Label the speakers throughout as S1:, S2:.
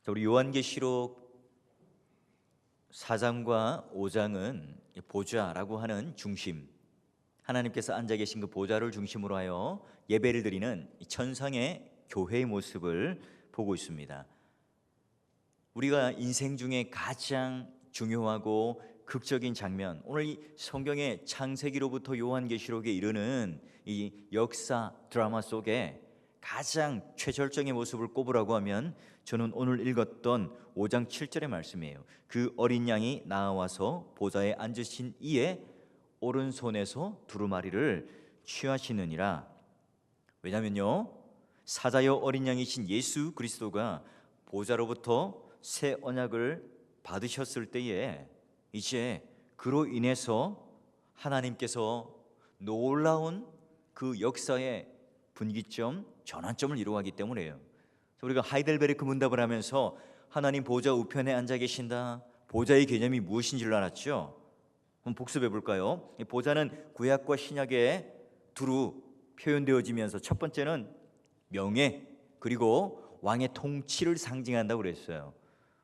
S1: 우리 요한계시록 4장과 5장은 보좌라고 하는 중심, 하나님께서 앉아 계신 그 보좌를 중심으로 하여 예배를 드리는 천상의 교회의 모습을 보고 있습니다. 우리가 인생 중에 가장 중요하고 극적인 장면, 오늘 이 성경의 창세기로부터 요한계시록에 이르는 이 역사 드라마 속에 가장 최절정의 모습을 꼽으라고 하면 저는 오늘 읽었던 5장 7절의 말씀이에요. 그 어린 양이 나와서 보좌에 앉으신 이에 오른손에서 두루마리를 취하시느니라. 왜냐면요, 사자여 어린 양이신 예수 그리스도가 보좌로부터 새 언약을 받으셨을 때에 이제 그로 인해서 하나님께서 놀라운 그 역사의 분기점, 전환점을 이루어가기 때문이에요. 우리가 하이델베르크 문답을 하면서 하나님 보좌 우편에 앉아 계신다, 보좌의 개념이 무엇인지를 알았죠? 한번 복습해 볼까요? 보좌는 구약과 신약에 두루 표현되어지면서 첫 번째는 명예, 그리고 왕의 통치를 상징한다고 그랬어요.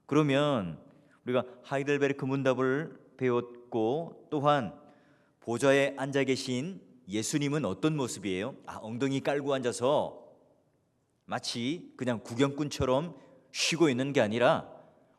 S1: 그러면 우리가 하이델베르크 문답을 배웠고, 또한 보좌에 앉아 계신 예수님은 어떤 모습이에요? 엉덩이 깔고 앉아서 마치 그냥 구경꾼처럼 쉬고 있는 게 아니라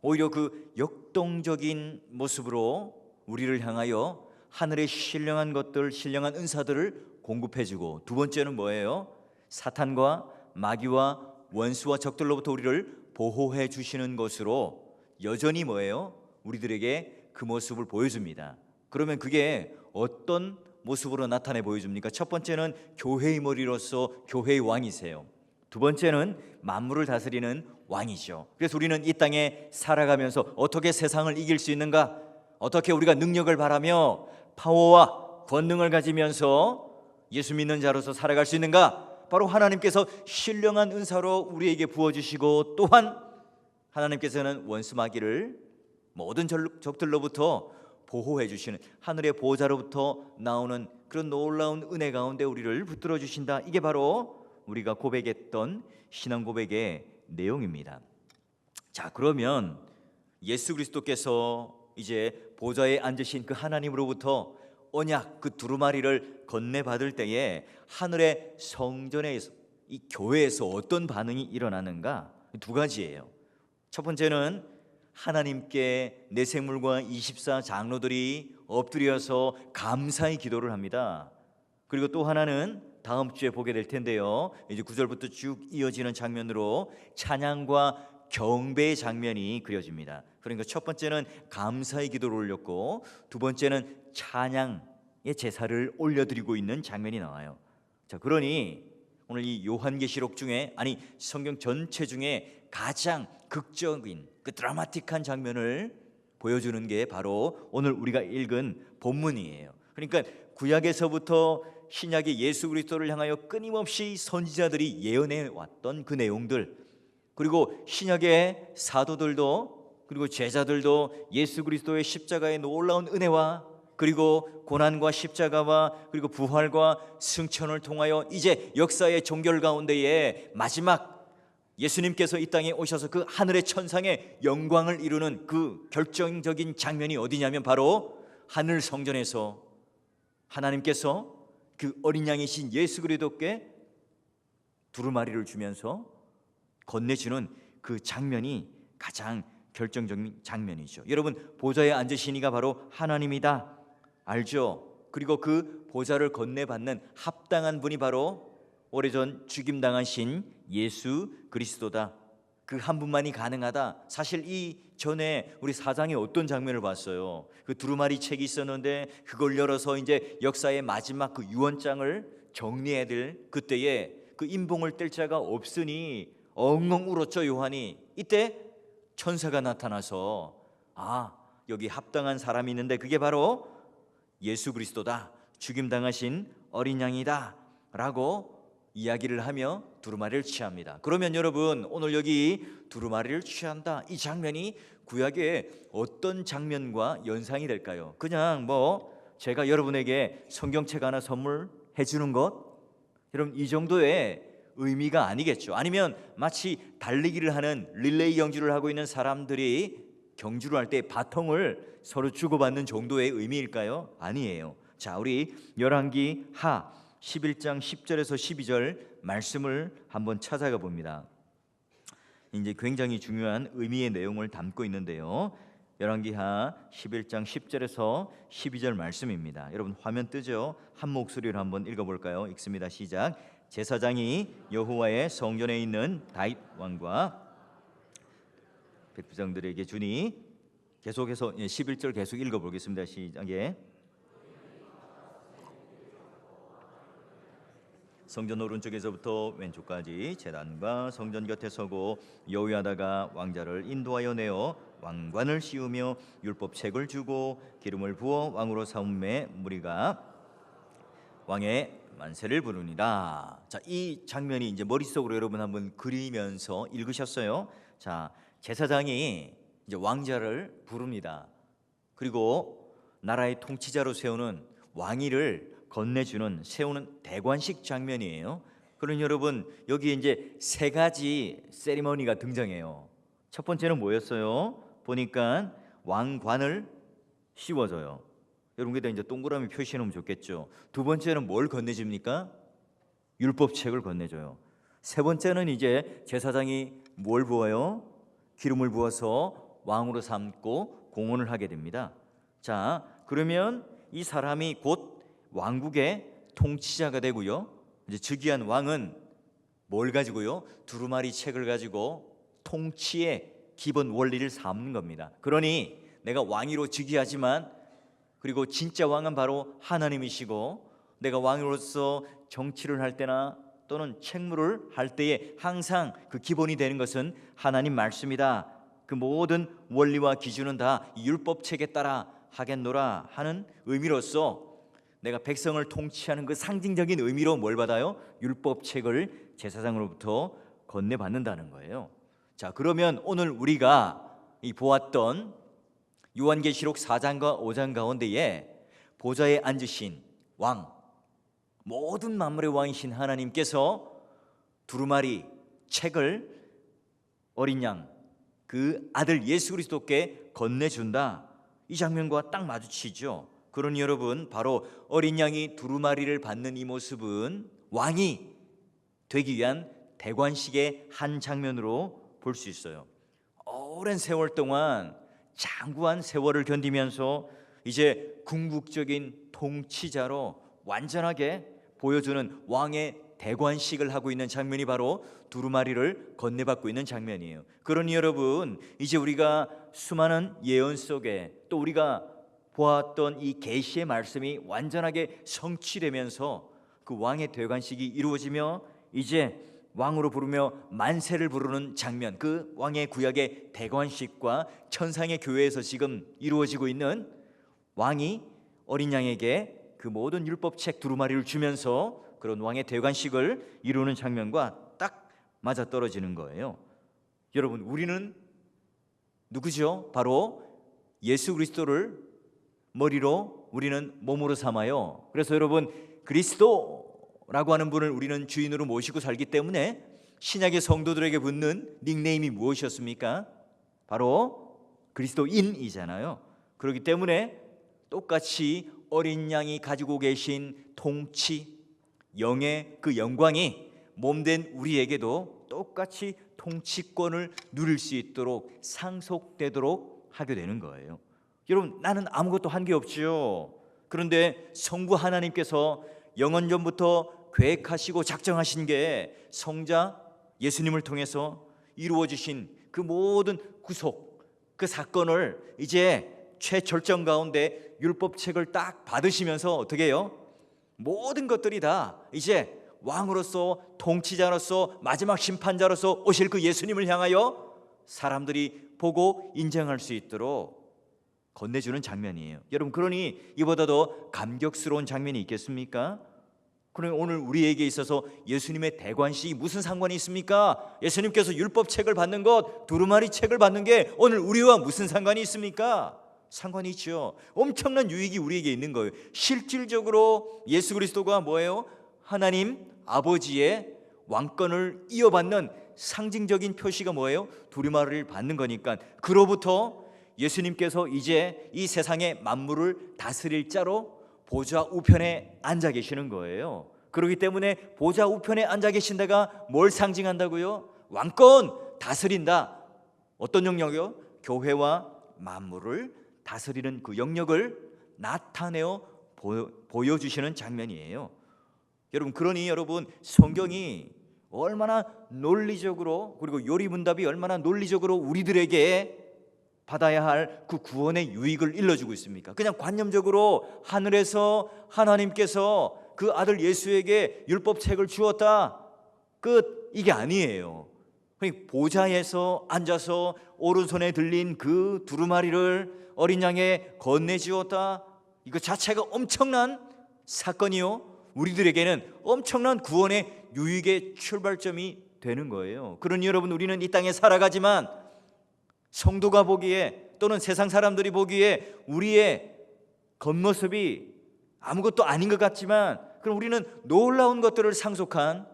S1: 오히려 그 역동적인 모습으로 우리를 향하여 하늘의 신령한 것들, 신령한 은사들을 공급해주고, 두 번째는 뭐예요? 사탄과 마귀와 원수와 적들로부터 우리를 보호해 주시는 것으로 여전히 뭐예요? 우리들에게 그 모습을 보여줍니다. 그러면 그게 어떤 모습으로 나타내 보여줍니까? 첫 번째는 교회의 머리로서 교회의 왕이세요. 두 번째는 만물을 다스리는 왕이죠. 그래서 우리는 이 땅에 살아가면서 어떻게 세상을 이길 수 있는가? 어떻게 우리가 능력을 바라며 파워와 권능을 가지면서 예수 믿는 자로서 살아갈 수 있는가? 바로 하나님께서 신령한 은사로 우리에게 부어주시고, 또한 하나님께서는 원수 마귀를 모든 적들로부터 보호해 주시는 하늘의 보호자로부터 나오는 그런 놀라운 은혜 가운데 우리를 붙들어 주신다. 이게 바로 우리가 고백했던 신앙 고백의 내용입니다. 자, 그러면 예수 그리스도께서 이제 보좌에 앉으신 그 하나님으로부터 언약, 그 두루마리를 건네받을 때에 하늘의 성전에서, 이 교회에서 어떤 반응이 일어나는가? 두 가지예요. 첫 번째는 하나님께 내생물과 24 장로들이 엎드려서 감사의 기도를 합니다. 그리고 또 하나는 다음 주에 보게 될 텐데요, 이제 9절부터 쭉 이어지는 장면으로 찬양과 경배의 장면이 그려집니다. 그러니까 첫 번째는 감사의 기도를 올렸고, 두 번째는 찬양의 제사를 올려드리고 있는 장면이 나와요. 자, 그러니 오늘 이 요한계시록 중에, 아니 성경 전체 중에 가장 극적인 그 드라마틱한 장면을 보여주는 게 바로 오늘 우리가 읽은 본문이에요. 그러니까 구약에서부터 신약의 예수 그리스도를 향하여 끊임없이 선지자들이 예언해 왔던 그 내용들, 그리고 신약의 사도들도 그리고 제자들도 예수 그리스도의 십자가의 놀라운 은혜와 그리고 고난과 십자가와 그리고 부활과 승천을 통하여 이제 역사의 종결 가운데에 마지막 예수님께서 이 땅에 오셔서 그 하늘의 천상의 영광을 이루는 그 결정적인 장면이 어디냐면 바로 하늘 성전에서 하나님께서 그 어린 양이신 예수 그리스도께 두루마리를 주면서 건네주는 그 장면이 가장 결정적인 장면이죠. 여러분, 보좌에 앉으신 이가 바로 하나님이다 알죠? 그리고 그 보좌를 건네받는 합당한 분이 바로 오래전 죽임당하신 예수 그리스도다. 그 한 분만이 가능하다. 사실 이 전에 우리 4장에 어떤 장면을 봤어요? 그 두루마리 책이 있었는데 그걸 열어서 이제 역사의 마지막 그 유언장을 정리해야 될 그때에 그 임봉을 뗄 자가 없으니 엉엉 울었죠, 요한이. 이때 천사가 나타나서 여기 합당한 사람이 있는데 그게 바로 예수 그리스도다, 죽임당하신 어린 양이다 라고 이야기를 하며 두루마리를 취합니다. 그러면 여러분, 오늘 여기 두루마리를 취한다, 이 장면이 구약의 어떤 장면과 연상이 될까요? 그냥 제가 여러분에게 성경책 하나 선물해 주는 것, 여러분 이 정도의 의미가 아니겠죠. 아니면 마치 달리기를 하는 릴레이 경주를 하고 있는 사람들이 경주를 할 때 바통을 서로 주고받는 정도의 의미일까요? 아니에요. 자, 우리 열왕기 하 11장 10절에서 12절 말씀을 한번 찾아가 봅니다. 이제 굉장히 중요한 의미의 내용을 담고 있는데요. 열왕기하 11장 10절에서 12절 말씀입니다. 여러분 화면 뜨죠? 한 목소리로 한번 읽어볼까요? 읽습니다. 시작. 제사장이 여호와의 성전에 있는 다윗 왕과 백부장들에게 주니, 계속해서 11절 계속 읽어보겠습니다. 시작에 성전 오른쪽에서부터 왼쪽까지 제단과 성전 곁에 서고 여호야다가 왕자를 인도하여 내어 왕관을 씌우며 율법책을 주고 기름을 부어 왕으로 삼음에 무리가 왕의 만세를 부르니라. 자, 이 장면이 이제 머릿속으로 여러분 한번 그리면서 읽으셨어요. 자, 제사장이 이제 왕자를 부릅니다. 그리고 나라의 통치자로 세우는 왕위를 건네주는, 세우는 대관식 장면이에요. 그러니 여러분 여기 이제 세 가지 세리머니가 등장해요. 첫 번째는 뭐였어요? 보니까 왕관을 씌워줘요. 여러분 여기다 이제 동그라미 표시해 놓으면 좋겠죠. 두 번째는 뭘 건네줍니까? 율법책을 건네줘요. 세 번째는 이제 제사장이 뭘 부어요? 기름을 부어서 왕으로 삼고 공언을 하게 됩니다. 자, 그러면 이 사람이 곧 왕국의 통치자가 되고요. 이제 즉위한 왕은 뭘 가지고요? 두루마리 책을 가지고 통치의 기본 원리를 삼는 겁니다. 그러니 내가 왕위로 즉위하지만, 그리고 진짜 왕은 바로 하나님이시고, 내가 왕으로서 정치를 할 때나 또는 책무를 할 때에 항상 그 기본이 되는 것은 하나님 말씀이다. 그 모든 원리와 기준은 다 율법책에 따라 하겠노라 하는 의미로서 내가 백성을 통치하는 그 상징적인 의미로 뭘 받아요? 율법책을 제사장으로부터 건네받는다는 거예요. 자, 그러면 오늘 우리가 이 보았던 요한계시록 4장과 5장 가운데에 보좌에 앉으신 왕, 모든 만물의 왕이신 하나님께서 두루마리 책을 어린 양, 그 아들 예수 그리스도께 건네준다. 이 장면과 딱 마주치죠. 그러니 여러분 바로 어린 양이 두루마리를 받는 이 모습은 왕이 되기 위한 대관식의 한 장면으로 볼 수 있어요. 오랜 세월 동안 장구한 세월을 견디면서 이제 궁극적인 통치자로 완전하게 보여주는 왕의 대관식을 하고 있는 장면이 바로 두루마리를 건네받고 있는 장면이에요. 그러니 여러분 이제 우리가 수많은 예언 속에 또 우리가 보았던 이 계시의 말씀이 완전하게 성취되면서 그 왕의 대관식이 이루어지며 이제 왕으로 부르며 만세를 부르는 장면, 그 왕의 구약의 대관식과 천상의 교회에서 지금 이루어지고 있는 왕이 어린 양에게 그 모든 율법책 두루마리를 주면서 그런 왕의 대관식을 이루는 장면과 딱 맞아떨어지는 거예요. 여러분 우리는 누구죠? 바로 예수 그리스도를 머리로 우리는 몸으로 삼아요. 그래서 여러분 그리스도라고 하는 분을 우리는 주인으로 모시고 살기 때문에 신약의 성도들에게 붙는 닉네임이 무엇이었습니까? 바로 그리스도인이잖아요. 그렇기 때문에 똑같이 어린 양이 가지고 계신 통치, 영의 그 영광이 몸된 우리에게도 똑같이 통치권을 누릴 수 있도록 상속되도록 하게 되는 거예요. 여러분 나는 아무것도 한 게 없지요. 그런데 성부 하나님께서 영원전부터 계획하시고 작정하신 게 성자 예수님을 통해서 이루어 주신 그 모든 구속, 그 사건을 이제 최절정 가운데 율법책을 딱 받으시면서 어떻게 해요? 모든 것들이 다 이제 왕으로서 통치자로서 마지막 심판자로서 오실 그 예수님을 향하여 사람들이 보고 인정할 수 있도록 건네주는 장면이에요. 여러분 그러니 이보다 더 감격스러운 장면이 있겠습니까? 그러니 오늘 우리에게 있어서 예수님의 대관식이 무슨 상관이 있습니까? 예수님께서 율법책을 받는 것, 두루마리 책을 받는 게 오늘 우리와 무슨 상관이 있습니까? 상관이 있죠. 엄청난 유익이 우리에게 있는 거예요. 실질적으로 예수 그리스도가 뭐예요? 하나님 아버지의 왕권을 이어받는 상징적인 표시가 뭐예요? 두루마리를 받는 거니까 그로부터 예수님께서 이제 이 세상의 만물을 다스릴 자로 보좌 우편에 앉아 계시는 거예요. 그렇기 때문에 보좌 우편에 앉아 계신 데가 뭘 상징한다고요? 왕권 다스린다. 어떤 영역이요? 교회와 만물을 다스리는 그 영역을 나타내어 보여주시는 장면이에요. 여러분, 그러니 여러분, 성경이 얼마나 논리적으로, 그리고 요리문답이 얼마나 논리적으로 우리들에게 받아야 할 그 구원의 유익을 일러주고 있습니까? 그냥 관념적으로 하늘에서 하나님께서 그 아들 예수에게 율법책을 주었다, 끝, 이게 아니에요. 보좌에서 앉아서 오른손에 들린 그 두루마리를 어린 양에 건네주었다, 이거 자체가 엄청난 사건이요, 우리들에게는 엄청난 구원의 유익의 출발점이 되는 거예요. 그러니 여러분, 우리는 이 땅에 살아가지만 성도가 보기에 또는 세상 사람들이 보기에 우리의 겉모습이 아무것도 아닌 것 같지만, 그럼 우리는 놀라운 것들을 상속한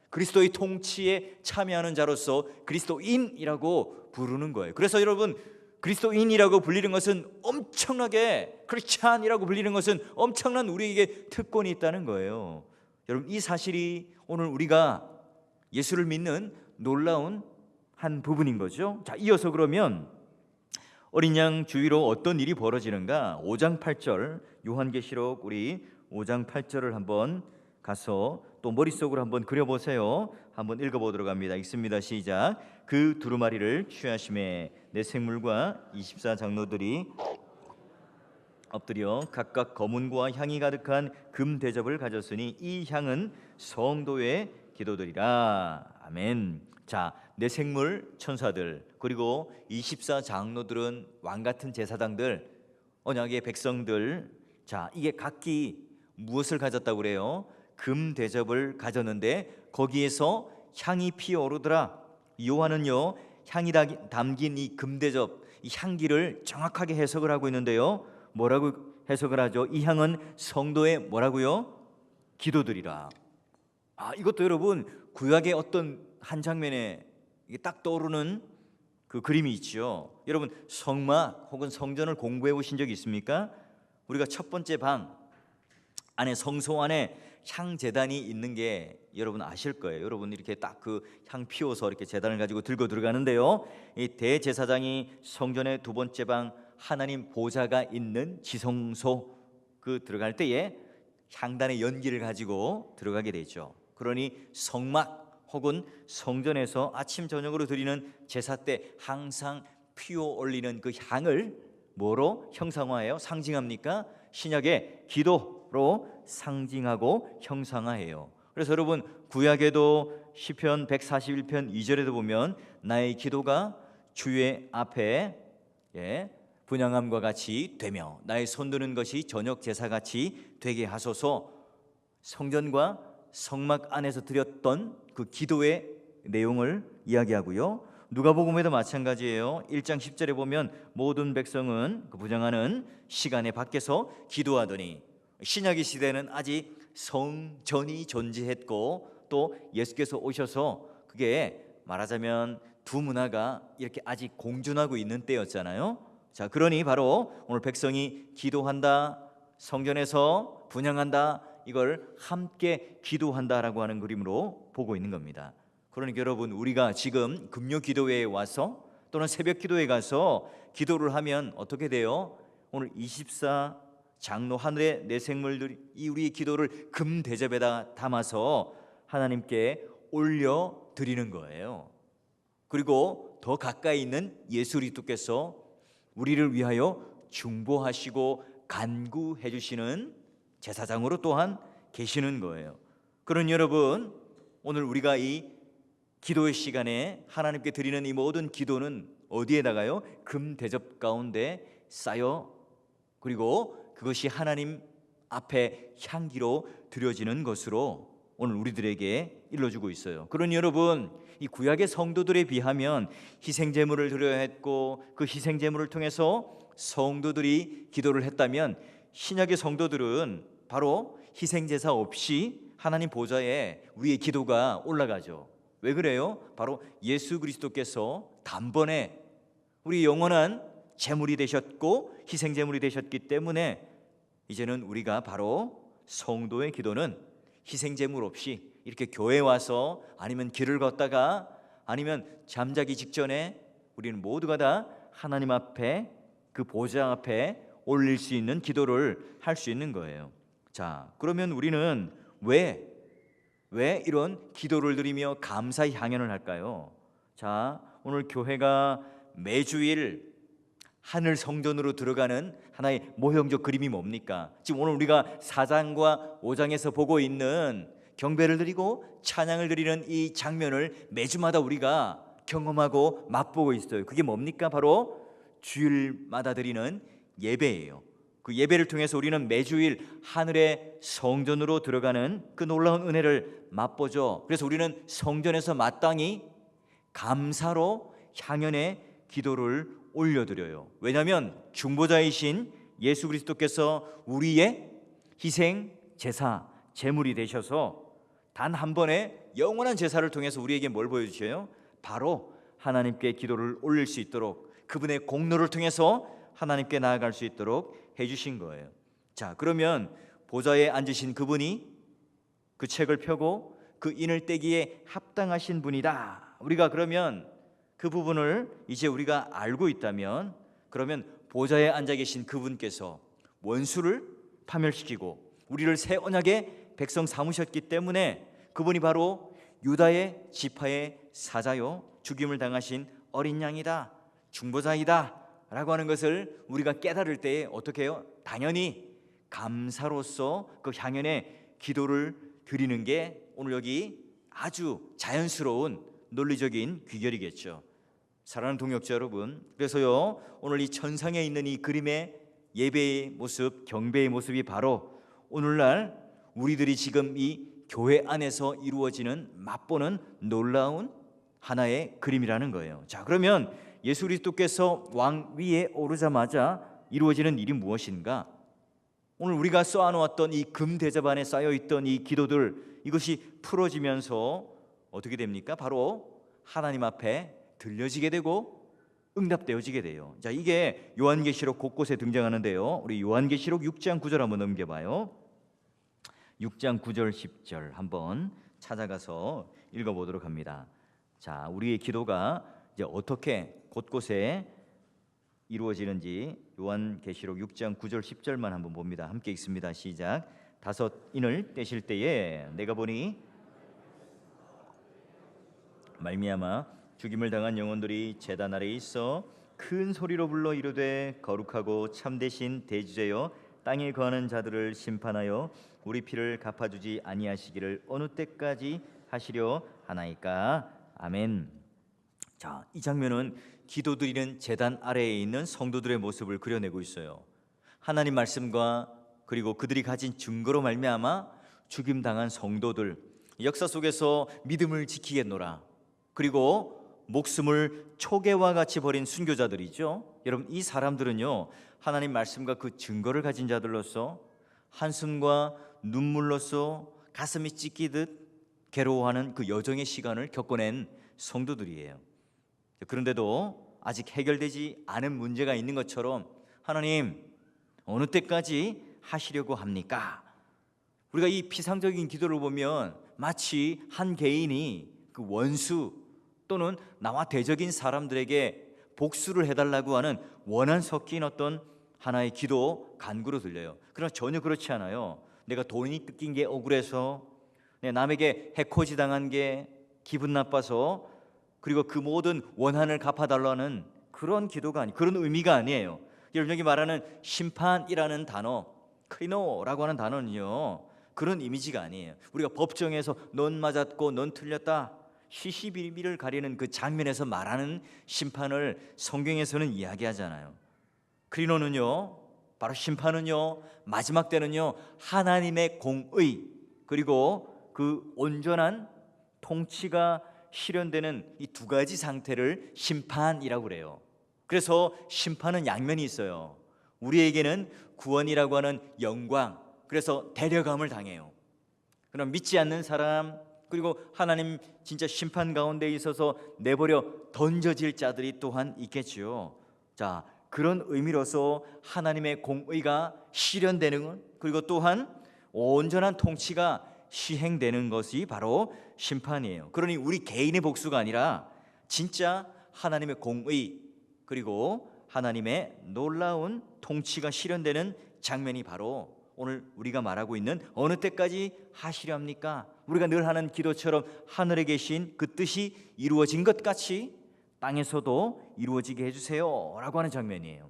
S1: 그리스도의 통치에 참여하는 자로서 그리스도인이라고 부르는 거예요. 그래서 여러분, 그리스도인이라고 불리는 것은 엄청나게, 크리스찬이라고 불리는 것은 엄청난 우리에게 특권이 있다는 거예요. 여러분, 이 사실이 오늘 우리가 예수를 믿는 놀라운 한 부분인 거죠. 자, 이어서 그러면 어린 양 주위로 어떤 일이 벌어지는가? 5장 8절, 요한계시록 우리 5장 8절을 한번 가서 또 머릿속으로 한번 그려보세요. 한번 읽어보도록 합니다. 읽습니다. 시작. 그 두루마리를 취하심에 내 생물과 24장로들이 엎드려 각각 검은고와 향이 가득한 금 대접을 가졌으니 이 향은 성도의 기도들이라. 아멘. 자, 내 생물 천사들 그리고 24장로들은 왕같은 제사장들, 언약의 백성들, 자, 이게 각기 무엇을 가졌다고 그래요? 금 대접을 가졌는데 거기에서 향이 피어오르더라. 요한은요, 향이 담긴 이 금 대접, 이 향기를 정확하게 해석을 하고 있는데요, 뭐라고 해석을 하죠? 이 향은 성도의 뭐라고요? 기도들이라. 이것도 여러분, 구약의 어떤 한 장면에 이게 딱 떠오르는 그 그림이 있죠. 여러분, 성막 혹은 성전을 공부해 보신 적이 있습니까? 우리가 첫 번째 방 안에, 성소 안에 향 제단이 있는 게 여러분 아실 거예요. 여러분, 이렇게 딱 그 향 피워서 이렇게 제단을 가지고 들고 들어가는데요, 이 대제사장이 성전의 두 번째 방 하나님 보좌가 있는 지성소 그 들어갈 때에 향단의 연기를 가지고 들어가게 되죠. 그러니 성막 혹은 성전에서 아침 저녁으로 드리는 제사 때 항상 피워 올리는 그 향을 뭐로 형상화해요? 상징합니까? 신약의 기도로 상징하고 형상화해요. 그래서 여러분, 구약에도 시편 141편 2절에도 보면 나의 기도가 주의 앞에 분향함과 같이 되며 나의 손드는 것이 저녁 제사같이 되게 하소서. 성전과 성막 안에서 드렸던 그 기도의 내용을 이야기하고요, 누가복음에도 마찬가지예요. 1장 10절에 보면 모든 백성은 그 분향하는 시간에 밖에서 기도하더니, 신약의 시대는 아직 성전이 존재했고 또 예수께서 오셔서 그게 말하자면 두 문화가 이렇게 아직 공존하고 있는 때였잖아요. 자, 그러니 바로 오늘 백성이 기도한다, 성전에서 분향한다, 이걸 함께 기도한다라고 하는 그림으로 보고 있는 겁니다. 그러니까 여러분, 우리가 지금 금요 기도회에 와서 또는 새벽 기도에 가서 기도를 하면 어떻게 돼요? 오늘 24장로 하늘의 내 생물들이 이 우리의 기도를 금 대접에다 담아서 하나님께 올려 드리는 거예요. 그리고 더 가까이 있는 예수 그리스도께서 우리를 위하여 중보하시고 간구해 주시는 제사장으로 또한 계시는 거예요. 그러니 여러분, 오늘 우리가 이 기도의 시간에 하나님께 드리는 이 모든 기도는 어디에다가요? 금 대접 가운데 쌓여, 그리고 그것이 하나님 앞에 향기로 드려지는 것으로 오늘 우리들에게 일러주고 있어요. 그러니 여러분, 이 구약의 성도들에 비하면 희생제물을 드려야 했고 그 희생제물을 통해서 성도들이 기도를 했다면, 신약의 성도들은 바로 희생제사 없이 하나님 보좌에 우리의 기도가 올라가죠. 왜 그래요? 바로 예수 그리스도께서 단번에 우리 영원한 제물이 되셨고 희생제물이 되셨기 때문에 이제는 우리가 바로 성도의 기도는 희생제물 없이 이렇게 교회에 와서 아니면 길을 걷다가 아니면 잠자기 직전에 우리는 모두가 다 하나님 앞에 그 보좌 앞에 올릴 수 있는 기도를 할 수 있는 거예요. 자, 그러면 우리는 왜 이런 기도를 드리며 감사의 향연을 할까요? 자, 오늘 교회가 매주일 하늘 성전으로 들어가는 하나의 모형적 그림이 뭡니까? 지금 오늘 우리가 4장과 5장에서 보고 있는 경배를 드리고 찬양을 드리는 이 장면을 매주마다 우리가 경험하고 맛보고 있어요. 그게 뭡니까? 바로 주일마다 드리는 예배예요. 그 예배를 통해서 우리는 매주일 하늘의 성전으로 들어가는 그 놀라운 은혜를 맛보죠. 그래서 우리는 성전에서 마땅히 감사로 향연의 기도를 올려드려요. 왜냐하면 중보자이신 예수 그리스도께서 우리의 희생 제사 제물이 되셔서 단 한 번의 영원한 제사를 통해서 우리에게 뭘 보여주셔요? 바로 하나님께 기도를 올릴 수 있도록 그분의 공로를 통해서 하나님께 나아갈 수 있도록 해주신 거예요. 자, 그러면 보좌에 앉으신 그분이 그 책을 펴고 그 인을 떼기에 합당하신 분이다. 우리가 그러면 그 부분을 이제 우리가 알고 있다면, 그러면 보좌에 앉아 계신 그분께서 원수를 파멸시키고 우리를 새 언약의 백성 삼으셨기 때문에 그분이 바로 유다의 지파의 사자요 죽임을 당하신 어린 양이다, 중보자이다 라고 하는 것을 우리가 깨달을 때에 어떻게 해요? 당연히 감사로서 그 향연의 기도를 드리는 게 오늘 여기 아주 자연스러운 논리적인 귀결이겠죠. 사랑하는 동역자 여러분, 그래서요 오늘 이 천상에 있는 이 그림의 예배의 모습, 경배의 모습이 바로 오늘날 우리들이 지금 이 교회 안에서 이루어지는 맛보는 놀라운 하나의 그림이라는 거예요. 자, 그러면 예수 그리스도께서 왕 위에 오르자마자 이루어지는 일이 무엇인가? 오늘 우리가 쌓아놓았던 이 금대접 안에 쌓여있던 이 기도들, 이것이 풀어지면서 어떻게 됩니까? 바로 하나님 앞에 들려지게 되고 응답되어지게 돼요. 자, 이게 요한계시록 곳곳에 등장하는데요, 우리 요한계시록 6장 9절 한번 넘겨봐요. 6장 9절 10절 한번 찾아가서 읽어보도록 합니다. 자, 우리의 기도가 이제 어떻게 곳곳에 이루어지는지 요한계시록 6장 9절 10절만 한번 봅니다. 함께 읽습니다. 시작. 다섯 인을 떼실 때에 내가 보니 말미암아 죽임을 당한 영혼들이 제단 아래에 있어 큰 소리로 불러 이르되 거룩하고 참되신 대주제여 땅에 거하는 자들을 심판하여 우리 피를 갚아주지 아니하시기를 어느 때까지 하시려 하나이까. 아멘. 자, 이 장면은 기도드리는 제단 아래에 있는 성도들의 모습을 그려내고 있어요. 하나님 말씀과 그리고 그들이 가진 증거로 말미암아 죽임당한 성도들, 역사 속에서 믿음을 지키겠노라, 그리고 목숨을 초계와 같이 버린 순교자들이죠. 여러분, 이 사람들은요 하나님 말씀과 그 증거를 가진 자들로서 한숨과 눈물로서 가슴이 찢기듯 괴로워하는 그 여정의 시간을 겪어낸 성도들이에요. 그런데도 아직 해결되지 않은 문제가 있는 것처럼 하나님 어느 때까지 하시려고 합니까? 우리가 이 피상적인 기도를 보면 마치 한 개인이 그 원수 또는 나와 대적인 사람들에게 복수를 해달라고 하는 원한 섞인 어떤 하나의 기도 간구로 들려요. 그러나 전혀 그렇지 않아요. 내가 돈이 뜯긴 게 억울해서, 남에게 해코지 당한 게 기분 나빠서, 그리고 그 모든 원한을 갚아달라는 그런 기도가 아니, 그런 의미가 아니에요. 여러분, 여기 말하는 심판이라는 단어, 크리노라고 하는 단어는요 그런 이미지가 아니에요. 우리가 법정에서 넌 맞았고 넌 틀렸다, 시시비비를 가리는 그 장면에서 말하는 심판을 성경에서는 이야기하잖아요. 크리노는요, 바로 심판은요, 마지막 때는요 하나님의 공의 그리고 그 온전한 통치가 실현되는 이 두 가지 상태를 심판이라고 그래요. 그래서 심판은 양면이 있어요. 우리에게는 구원이라고 하는 영광, 그래서 데려감을 당해요. 그럼 믿지 않는 사람, 그리고 하나님 진짜 심판 가운데 있어서 내버려 던져질 자들이 또한 있겠지요. 자, 그런 의미로서 하나님의 공의가 실현되는 것, 그리고 또한 온전한 통치가 시행되는 것이 바로 심판이에요. 그러니 우리 개인의 복수가 아니라 진짜 하나님의 공의, 그리고 하나님의 놀라운 통치가 실현되는 장면이 바로 오늘 우리가 말하고 있는 어느 때까지 하시려 합니까? 우리가 늘 하는 기도처럼 하늘에 계신 그 뜻이 이루어진 것 같이 땅에서도 이루어지게 해주세요 라고 하는 장면이에요.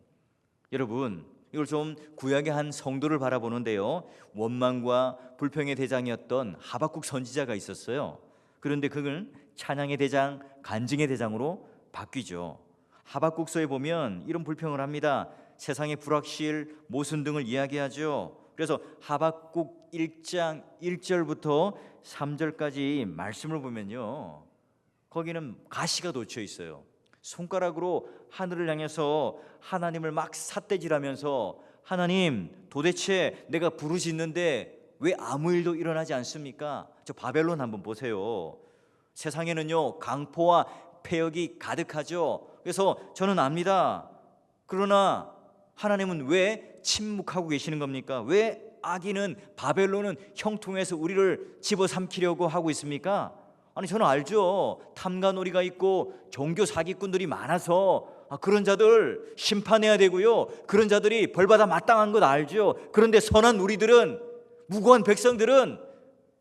S1: 여러분, 이걸 좀 구약의 한 성도를 바라보는데요, 원망과 불평의 대장이었던 하박국 선지자가 있었어요. 그런데 그걸 찬양의 대장, 간증의 대장으로 바뀌죠. 하박국서에 보면 이런 불평을 합니다. 세상의 불확실, 모순 등을 이야기하죠. 그래서 하박국 1장 1절부터 3절까지 말씀을 보면요, 거기는 가시가 돋쳐 있어요. 손가락으로 하늘을 향해서 하나님을 막 삿대질하면서, 하나님 도대체 내가 부르짖는데 왜 아무 일도 일어나지 않습니까? 저 바벨론 한번 보세요. 세상에는요 강포와 폐역이 가득하죠. 그래서 저는 압니다. 그러나 하나님은 왜 침묵하고 계시는 겁니까? 왜 악인은, 바벨론은 형통해서 우리를 집어삼키려고 하고 있습니까? 아니, 저는 알죠. 탐관오리가 있고 종교 사기꾼들이 많아서 그런 자들 심판해야 되고요, 그런 자들이 벌받아 마땅한 것 알죠. 그런데 선한 우리들은, 무고한 백성들은,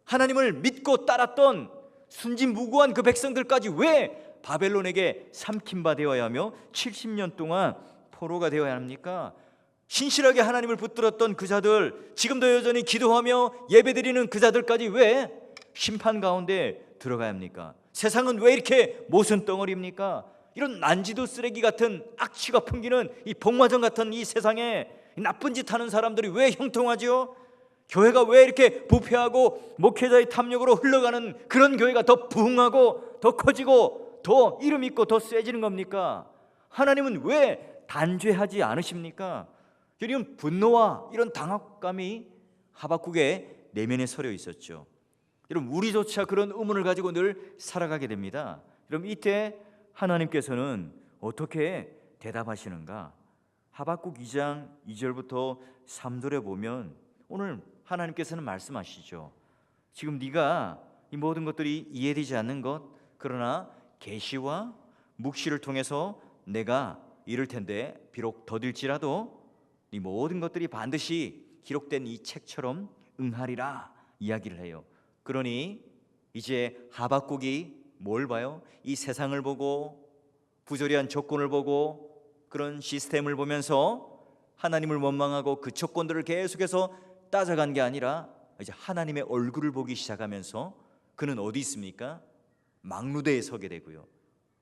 S1: 하나님을 믿고 따랐던 순진무구한 그 백성들까지 왜 바벨론에게 삼킴바 되어야 하며 70년 동안 포로가 되어야 합니까? 신실하게 하나님을 붙들었던 그 자들, 지금도 여전히 기도하며 예배드리는 그 자들까지 왜 심판 가운데 들어가야 합니까? 세상은 왜 이렇게 모순 덩어리입니까? 이런 난지도 쓰레기 같은 악취가 풍기는 이 복마전 같은 이 세상에 나쁜 짓 하는 사람들이 왜 형통하죠? 교회가 왜 이렇게 부패하고 목회자의 탐욕으로 흘러가는 그런 교회가 더 부흥하고 더 커지고 더 이름 있고 더 세지는 겁니까? 하나님은 왜 단죄하지 않으십니까? 이런 분노와 이런 당혹감이 하박국의 내면에 서려 있었죠. 여러분, 우리조차 그런 의문을 가지고 늘 살아가게 됩니다. 그럼 이때 하나님께서는 어떻게 대답하시는가? 하박국 2장 2절부터 3절에 보면 오늘 하나님께서는 말씀하시죠. 지금 네가 이 모든 것들이 이해되지 않는 것, 그러나 계시와 묵시를 통해서 내가 이를 텐데 비록 더딜지라도 이 모든 것들이 반드시 기록된 이 책처럼 응하리라 이야기를 해요. 그러니 이제 하박국이 뭘 봐요? 이 세상을 보고 부조리한 조건을 보고 그런 시스템을 보면서 하나님을 원망하고 그 조건들을 계속해서 따져간 게 아니라 이제 하나님의 얼굴을 보기 시작하면서 그는 어디 있습니까? 막루대에 서게 되고요.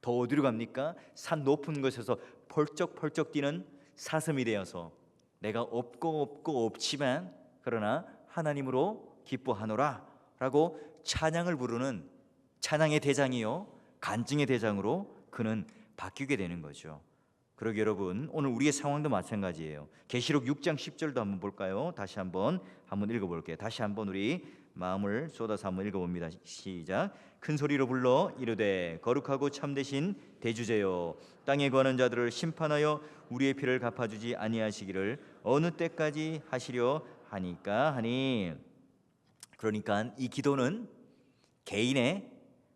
S1: 더 어디로 갑니까? 산 높은 곳에서 펄쩍펄쩍 뛰는 사슴이 되어서 내가 없고 없지만 그러나 하나님으로 기뻐하노라 라고 찬양을 부르는 찬양의 대장이요 간증의 대장으로 그는 바뀌게 되는 거죠. 그러게 여러분, 오늘 우리의 상황도 마찬가지예요. 계시록 6장 10절도 한번 볼까요? 다시 한번 읽어볼게요. 다시 한번 우리 마음을 쏟아서 한번 읽어봅니다. 시작. 큰 소리로 불러 이르되 거룩하고 참되신 대주제여, 땅에 거하는 자들을 심판하여 우리의 피를 갚아주지 아니하시기를 어느 때까지 하시려 하니까 하니. 그러니까 이 기도는 개인의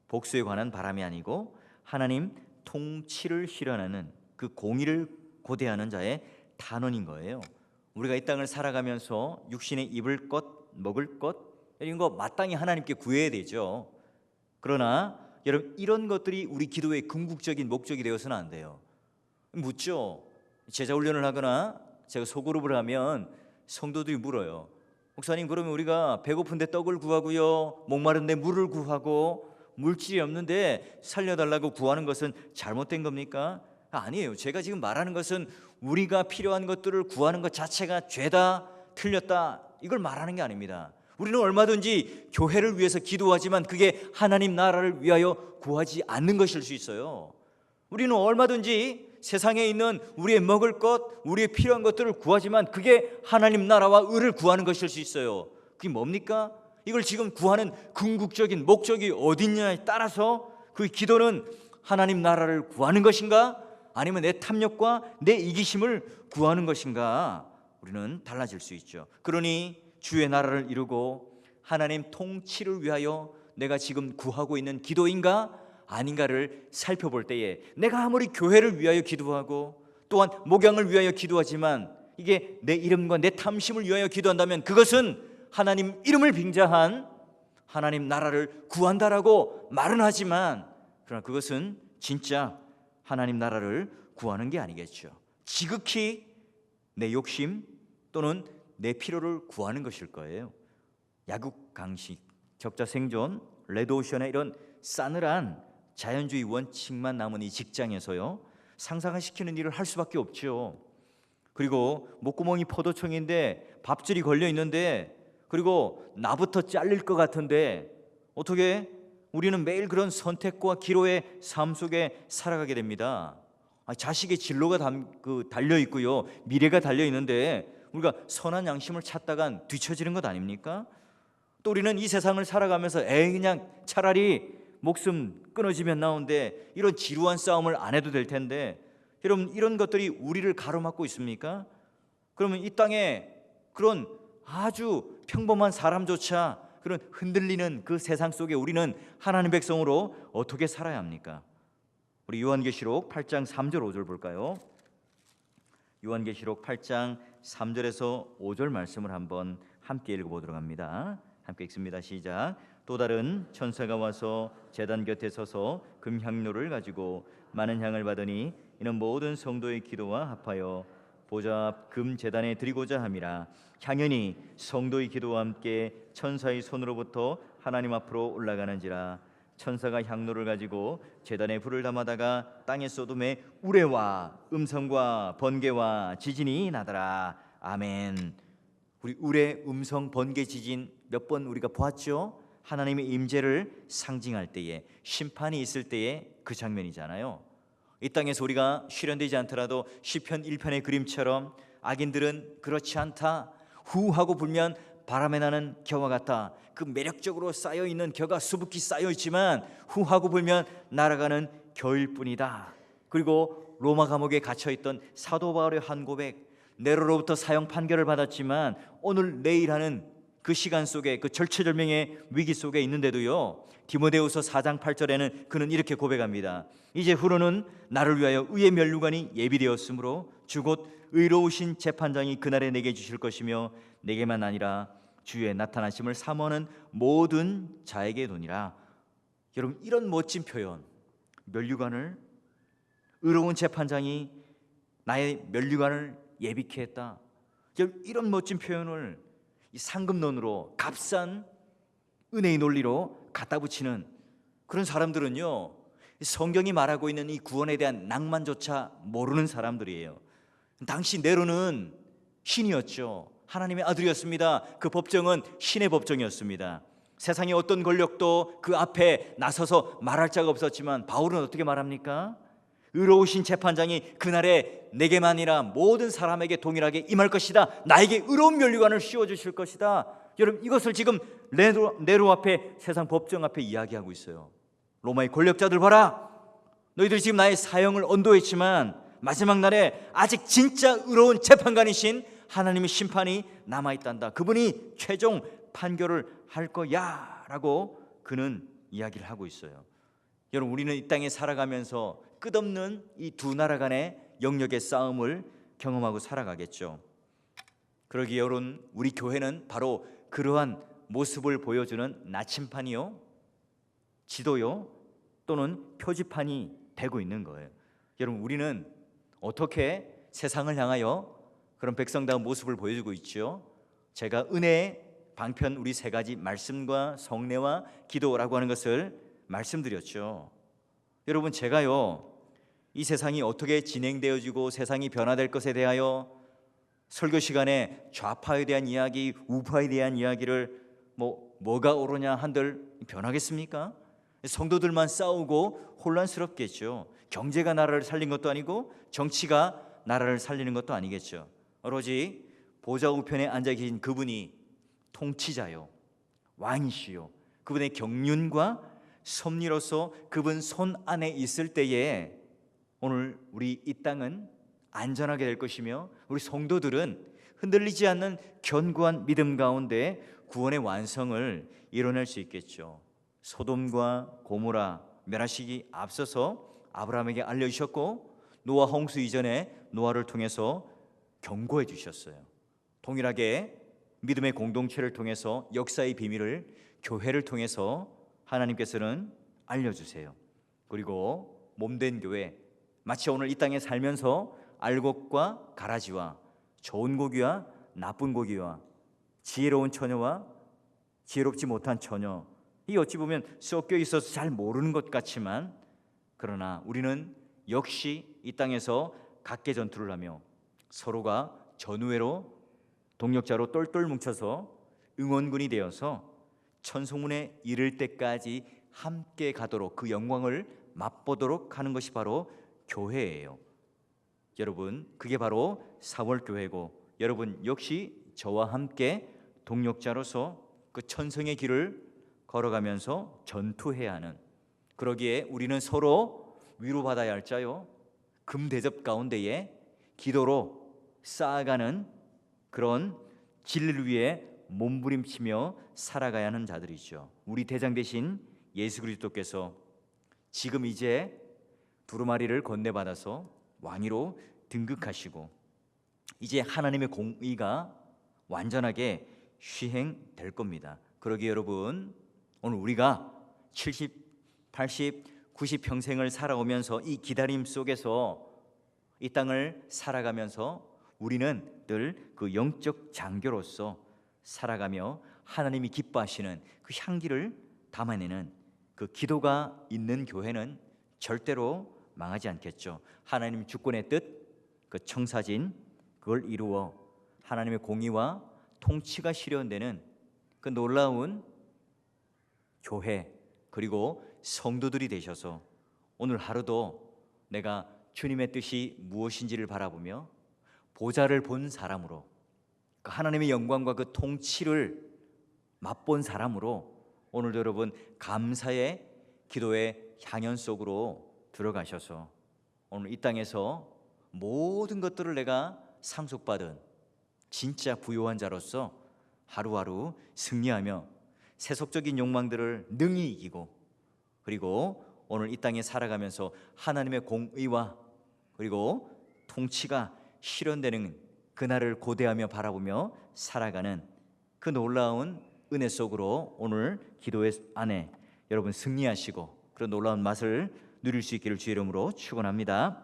S1: 복수에 관한 바람이 아니고 하나님 통치를 실현하는 그 공의를 고대하는 자의 단언인 거예요. 우리가 이 땅을 살아가면서 육신에 입을 것, 먹을 것 이런 거 마땅히 하나님께 구해야 되죠. 그러나 여러분, 이런 것들이 우리 기도의 궁극적인 목적이 되어서는 안 돼요. 묻죠. 제자 훈련을 하거나 제가 소그룹을 하면 성도들이 물어요. 목사님, 그러면 우리가 배고픈데 떡을 구하고요, 목마른데 물을 구하고 물질이 없는데 살려달라고 구하는 것은 잘못된 겁니까? 아니에요. 제가 지금 말하는 것은 우리가 필요한 것들을 구하는 것 자체가 죄다, 틀렸다, 이걸 말하는 게 아닙니다. 우리는 얼마든지 교회를 위해서 기도하지만 그게 하나님 나라를 위하여 구하지 않는 것일 수 있어요. 우리는 얼마든지 세상에 있는 우리의 먹을 것, 우리의 필요한 것들을 구하지만 그게 하나님 나라와 의를 구하는 것일 수 있어요. 그게 뭡니까? 이걸 지금 구하는 궁극적인 목적이 어딨냐에 따라서 그 기도는 하나님 나라를 구하는 것인가, 아니면 내 탐욕과 내 이기심을 구하는 것인가, 우리는 달라질 수 있죠. 그러니 주의 나라를 이루고 하나님 통치를 위하여 내가 지금 구하고 있는 기도인가 아닌가를 살펴볼 때에, 내가 아무리 교회를 위하여 기도하고 또한 목양을 위하여 기도하지만 이게 내 이름과 내 탐심을 위하여 기도한다면 그것은 하나님 이름을 빙자한 하나님 나라를 구한다라고 말은 하지만, 그러나 그것은 진짜 하나님 나라를 구하는 게 아니겠죠. 지극히 내 욕심 또는 내 필요를 구하는 것일 거예요. 야국 강식, 적자 생존, 레드오션의 이런 싸늘한 자연주의 원칙만 남은 이 직장에서요, 상상을 시키는 일을 할 수밖에 없죠. 그리고 목구멍이 포도청인데 밥줄이 걸려 있는데, 그리고 나부터 잘릴 것 같은데 어떻게 우리는 매일 그런 선택과 기로의 삶 속에 살아가게 됩니다. 자식의 진로가 달려 있고요, 미래가 달려 있는데 우리가 선한 양심을 찾다간 뒤처지는 것 아닙니까? 또 우리는 이 세상을 살아가면서 그냥 차라리 목숨 끊어지면 나오는데 이런 지루한 싸움을 안 해도 될 텐데, 여러분 이런 것들이 우리를 가로막고 있습니까? 그러면 이 땅에 그런 아주 평범한 사람조차 그런 흔들리는 그 세상 속에 우리는 하나님 백성으로 어떻게 살아야 합니까? 우리 요한계시록 8장 3절 5절 볼까요? 요한계시록 8장 3절에서 5절 말씀을 한번 함께 읽어보도록 합니다. 함께 읽습니다. 시작. 또 다른 천사가 와서 제단 곁에 서서 금향료를 가지고 많은 향을 받으니 이는 모든 성도의 기도와 합하여 보좌 앞 금 제단에 드리고자 함이라. 향연이 성도의 기도와 함께 천사의 손으로부터 하나님 앞으로 올라가는지라. 천사가 향로를 가지고 제단에 불을 담아다가 땅에 쏟음에 우레와 음성과 번개와 지진이 나더라. 아멘. 우리 우레, 음성, 번개, 지진 몇 번 우리가 보았죠? 하나님의 임재를 상징할 때에, 심판이 있을 때에 그 장면이잖아요. 이 땅에서 우리가 실현되지 않더라도 시편 1편의 그림처럼 악인들은 그렇지 않다, 후 하고 불면 바람에 나는 겨와 같다. 그 매력적으로 쌓여있는 겨가 수북히 쌓여있지만 후 하고 불면 날아가는 겨일 뿐이다. 그리고 로마 감옥에 갇혀있던 사도 바울의 한 고백, 네로로부터 사형 판결을 받았지만 오늘 내일 하는 그 시간 속에, 그 절체절명의 위기 속에 있는데도요, 디모데후서 4장 8절에는 그는 이렇게 고백합니다. 이제 후로는 나를 위하여 의의 면류관이 예비되었으므로 주 곧 의로우신 재판장이 그날에 내게 주실 것이며 내게만 아니라 주의 나타나심을 사모하는 모든 자에게 도니라. 여러분 이런 멋진 표현, 면류관을, 의로운 재판장이 나의 면류관을 예비케 했다. 이런 멋진 표현을 이 상급론으로, 값싼 은혜의 논리로 갖다 붙이는 그런 사람들은요, 성경이 말하고 있는 이 구원에 대한 낭만조차 모르는 사람들이에요. 당시 네로는 신이었죠. 하나님의 아들이었습니다. 그 법정은 신의 법정이었습니다. 세상의 어떤 권력도 그 앞에 나서서 말할 자가 없었지만 바울은 어떻게 말합니까? 의로우신 재판장이 그날에 내게만이라 모든 사람에게 동일하게 임할 것이다. 나에게 의로운 면류관을 씌워주실 것이다. 여러분 이것을 지금 네로 앞에, 세상 법정 앞에 이야기하고 있어요. 로마의 권력자들 봐라, 너희들이 지금 나의 사형을 언도했지만 마지막 날에 아직 진짜 의로운 재판관이신 하나님의 심판이 남아있단다. 그분이 최종 판결을 할 거야 라고 그는 이야기를 하고 있어요. 여러분 우리는 이 땅에 살아가면서 끝없는 이 두 나라 간의 영역의 싸움을 경험하고 살아가겠죠. 그러기에 여러분 우리 교회는 바로 그러한 모습을 보여주는 나침판이요, 지도요, 또는 표지판이 되고 있는 거예요. 여러분 우리는 어떻게 세상을 향하여 그런 백성다운 모습을 보여주고 있죠? 제가 은혜의 방편 우리 세 가지 말씀과 성례와 기도라고 하는 것을 말씀드렸죠. 여러분 제가요 이 세상이 어떻게 진행되어지고 세상이 변화될 것에 대하여 설교 시간에 좌파에 대한 이야기, 우파에 대한 이야기를 뭐가 옳으냐 한들 변하겠습니까? 성도들만 싸우고 혼란스럽겠죠. 경제가 나라를 살린 것도 아니고 정치가 나라를 살리는 것도 아니겠죠. 오로지 보좌 우편에 앉아 계신 그분이 통치자요, 왕이시요 그분의 경륜과 섭리로서 그분 손 안에 있을 때에 오늘 우리 이 땅은 안전하게 될 것이며 우리 성도들은 흔들리지 않는 견고한 믿음 가운데 구원의 완성을 이뤄낼 수 있겠죠. 소돔과 고모라 멸하시기 앞서서 아브라함에게 알려주셨고 노아 홍수 이전에 노아를 통해서 경고해 주셨어요. 동일하게 믿음의 공동체를 통해서 역사의 비밀을 교회를 통해서 하나님께서는 알려주세요. 그리고 몸된 교회, 마치 오늘 이 땅에 살면서 알곡과 가라지와 좋은 고기와 나쁜 고기와 지혜로운 처녀와 지혜롭지 못한 처녀, 이 어찌 보면 섞여 있어서 잘 모르는 것 같지만 그러나 우리는 역시 이 땅에서 각계 전투를 하며 서로가 전우회로 동력자로 똘똘 뭉쳐서 응원군이 되어서 천송문에 이를 때까지 함께 가도록 그 영광을 맛보도록 하는 것이 바로 교회예요. 여러분, 그게 바로 사월교회고 여러분 역시 저와 함께 동력자로서 그 천성의 길을 걸어가면서 전투해야 하는, 그러기에 우리는 서로 위로받아야 할 자요 금대접 가운데에 기도로 쌓아가는 그런 진리를 위해 몸부림치며 살아가야 하는 자들이죠. 우리 대장 되신 예수 그리스도께서 지금 이제 두루마리를 건네받아서 왕위로 등극하시고 이제 하나님의 공의가 완전하게 시행될 겁니다. 그러기에 여러분, 오늘 우리가 70, 80, 90 평생을 살아오면서 이 기다림 속에서 이 땅을 살아가면서 우리는 늘 그 영적 장교로서 살아가며 하나님이 기뻐하시는 그 향기를 담아내는 그 기도가 있는 교회는 절대로 망하지 않겠죠. 하나님 주권의 뜻, 그 청사진, 그걸 이루어 하나님의 공의와 통치가 실현되는 그 놀라운 교회, 그리고 성도들이 되셔서 오늘 하루도 내가 주님의 뜻이 무엇인지를 바라보며 보좌를 본 사람으로, 그 하나님의 영광과 그 통치를 맛본 사람으로 오늘도 여러분 감사의 기도의 향연 속으로 들어가셔서 오늘 이 땅에서 모든 것들을 내가 상속받은 진짜 부요한 자로서 하루하루 승리하며 세속적인 욕망들을 능히 이기고, 그리고 오늘 이 땅에 살아가면서 하나님의 공의와 그리고 통치가 실현되는 그날을 고대하며 바라보며 살아가는 그 놀라운 은혜 속으로 오늘 기도의 안에 여러분 승리하시고 그런 놀라운 맛을 누릴 수 있기를 주의 이름으로 축원합니다.